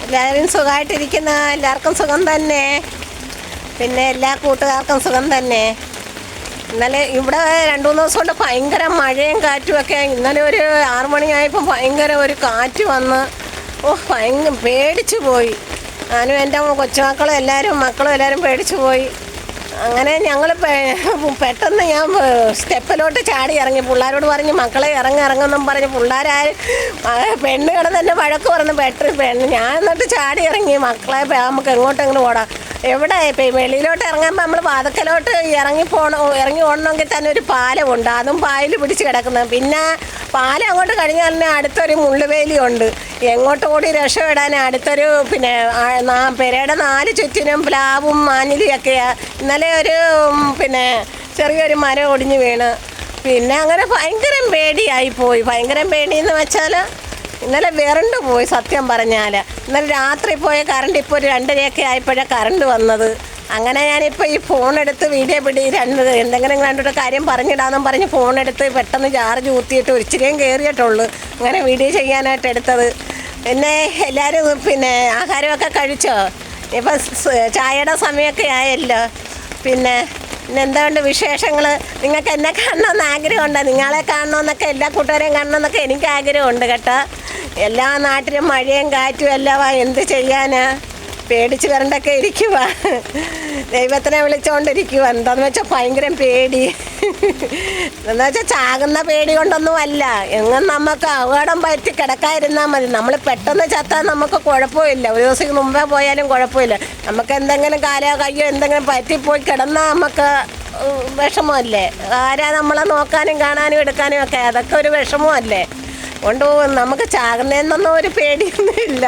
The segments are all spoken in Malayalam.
എല്ലാവരും സുഖമായിട്ടിരിക്കുന്ന, എല്ലാവർക്കും സുഖം തന്നെ. പിന്നെ എല്ലാ കൂട്ടുകാർക്കും സുഖം തന്നെ. ഇന്നലെ ഇവിടെ 2-3 ദിവസം കൊണ്ട് ഭയങ്കര മഴയും കാറ്റുമൊക്കെ. ഇന്നലെ ഒരു 6 മണിയായപ്പോൾ ഭയങ്കര ഒരു കാറ്റ് വന്ന് പേടിച്ചു പോയി. ഞാനും എൻ്റെ കൊച്ചുമക്കളും എല്ലാവരും പേടിച്ചു പോയി. അങ്ങനെ ഞങ്ങൾ പെട്ടെന്ന് ഞാൻ സ്റ്റെപ്പിലോട്ട് ചാടി ഇറങ്ങി. പിള്ളേരോട് പറഞ്ഞ് മക്കളെ ഇറങ്ങുമെന്നും പറഞ്ഞ് പെണ്ണുകൾ തന്നെ വഴക്ക് പറഞ്ഞു. ഞാൻ എന്നിട്ട് ചാടി ഇറങ്ങി. മക്കളെ നമുക്ക് എങ്ങോട്ടെങ്കിലും ഓടാം. എവിടെ വെളിയിലോട്ട് ഇറങ്ങുമ്പോൾ നമ്മൾ വാതക്കലോട്ട് ഇറങ്ങി ഓടണമെങ്കിൽ തന്നെ ഒരു പാലമുണ്ട്. അതും പായൽ പിടിച്ച് കിടക്കുന്നത്. പിന്നെ പാലം അങ്ങോട്ട് കഴിഞ്ഞാൽ തന്നെ അടുത്തൊരു മുള്ളുവേലിയുണ്ട്. എങ്ങോട്ട് കൂടി രക്ഷപ്പെടാൻ അടുത്തൊരു പെരയുടെ 4 ചുറ്റിനും പ്ലാവും മാഞ്ഞിലിയൊക്കെയാണ്. ഇന്നലെ ഒരു ചെറിയൊരു മരം ഒടിഞ്ഞു വീണ്. പിന്നെ അങ്ങനെ ഭയങ്കര പേടിയായിപ്പോയി. ഭയങ്കര പേടിയെന്ന് വെച്ചാൽ ഇന്നലെ വിറണ്ട് പോയി. സത്യം പറഞ്ഞാൽ ഇന്നലെ രാത്രി പോയ കറണ്ട് ഇപ്പോൾ ഒരു 2:30 ആയപ്പോഴാണ് കറണ്ട് വന്നത്. അങ്ങനെ ഞാനിപ്പോൾ ഈ ഫോണെടുത്ത് വീഡിയോ എന്തെങ്കിലും കണ്ടിട്ട് കാര്യം പറഞ്ഞിടാമെന്നും പറഞ്ഞ് ഫോണെടുത്ത് പെട്ടെന്ന് ചാർജ് കുത്തിയിട്ട് ഒരിച്ചിരിയും കയറിയിട്ടുള്ളൂ. അങ്ങനെ വീഡിയോ ചെയ്യാനായിട്ട് എടുത്തത്. പിന്നെ എല്ലാവരും ആഹാരമൊക്കെ കഴിച്ചോ? ഇപ്പം ചായയുടെ സമയമൊക്കെ ആയല്ലോ. പിന്നെ എന്തുകൊണ്ട് വിശേഷങ്ങൾ? നിങ്ങൾക്ക് എന്നെ കാണണമെന്ന് ആഗ്രഹമുണ്ട്. നിങ്ങളെ കാണണമെന്നൊക്കെ, എല്ലാ കൂട്ടുകാരെയും കാണണമെന്നൊക്കെ എനിക്ക് ആഗ്രഹമുണ്ട് കേട്ടോ. എല്ലാ നാട്ടിലും മഴയും കാറ്റും എല്ലാം എന്ത് ചെയ്യാനാ? പേടിച്ച് വരണ്ടൊക്കെ ഇരിക്കുക. ദൈവത്തിനെ വിളിച്ചുകൊണ്ടിരിക്കുക. എന്താണെന്ന് വെച്ചാൽ ഭയങ്കര പേടി. എന്താ വെച്ചാൽ ചാകുന്ന പേടി കൊണ്ടൊന്നും അല്ല. എങ്ങും നമുക്ക് അപകടം പറ്റി കിടക്കാതിരുന്നാൽ മതി. നമ്മൾ പെട്ടെന്ന് ചത്താൽ നമുക്ക് കുഴപ്പമില്ല. ഒരു ദിവസം മുമ്പേ പോയാലും കുഴപ്പമില്ല. നമുക്ക് എന്തെങ്കിലും കാലോ കയ്യോ എന്തെങ്കിലും പറ്റിപ്പോയി കിടന്നാൽ നമുക്ക് വിഷമമല്ലേ? ആരാ നമ്മളെ നോക്കാനും കാണാനും എടുക്കാനും ഒക്കെ? അതൊക്കെ ഒരു വിഷമമല്ലേ? കൊണ്ട് നമുക്ക് ചാകുന്നതെന്നൊന്നും ഒരു പേടിയൊന്നുമില്ല.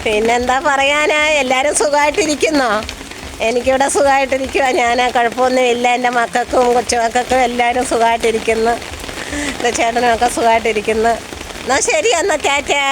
പിന്നെന്താ പറയാനാ? എല്ലാവരും സുഖമായിട്ടിരിക്കുന്നോ? എനിക്കിവിടെ സുഖമായിട്ടിരിക്കുക. ഞാൻ കുഴപ്പമൊന്നുമില്ല. എൻ്റെ മക്കൾക്കും കൊച്ചുമക്കൾക്കും എല്ലാവരും സുഖമായിട്ടിരിക്കുന്നു. എൻ്റെ ചേട്ടനുമൊക്കെ സുഖമായിട്ടിരിക്കുന്നു. എന്നാൽ ശരി, എന്നാൽ ടാറ്റാ.